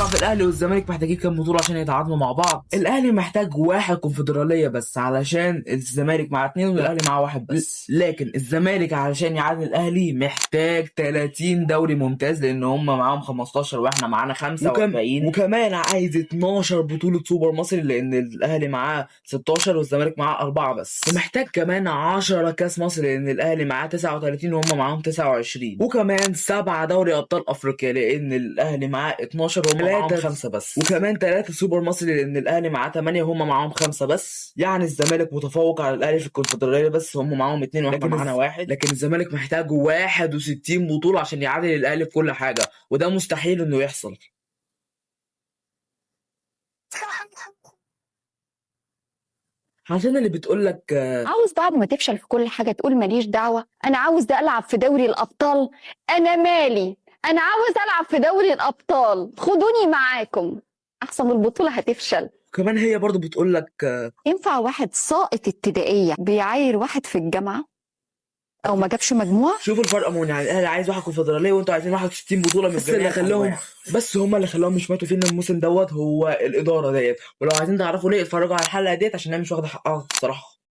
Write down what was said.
تعرف الاهلي والزمالك محتاجين كام بطوله عشان يتعادلوا مع بعض؟ الاهلي محتاج واحد كونفدراليه بس علشان الزمالك مع اتنين والاهلي مع واحد بس، لكن الزمالك علشان يعادل الاهلي محتاج 30 دوري ممتاز لان هم معاهم 15 واحنا معانا 45، وكمان عايز 12 بطوله سوبر مصري لان الاهلي معاه 16 والزمالك معاه 4 بس، ومحتاج كمان 10 كاس مصر لان الاهلي معاه 39 وهم معاهم 29، وكمان 7 دوري ابطال افريقيا لان الاهلي معاه 12 وهم معاهم 5 بس، وكمان 3 سوبر مصري لان الاهلي معاه 8 وهم معاهم 5 بس. يعني الزمالك متفوق على الاهلي في الكونفدراليه بس هم معاهم 2 واحنا معانا 1، لكن الزمالك محتاج 61 بطوله عشان يعادل الاهلي في كل حاجه، وده مستحيل انه يحصل. عشان اللي بتقولك عاوز بعد ما تفشل في كل حاجة تقول ماليش دعوة، أنا عاوز ده ألعب في دوري الأبطال، أنا مالي، أنا عاوز ألعب في دوري الأبطال، خدوني معاكم أحسن من البطولة هتفشل. كمان هي برضو بتقولك ينفع واحد ساقط ابتدائية بيعاير واحد في الجامعة أو ما جابش مجموع؟ شوفوا الفرق مون، يعني الاهلي عايز واحد كونفدراليه وانتوا عايزين 61 بطوله من الجميع. بس هم اللي خلاهم يشمتوا فينا الموسم دوت هو الاداره ديت، ولو عايزين تعرفوا ليه اتفرجوا على الحلقه ديت عشان هي مش واخده حقها الصراحه.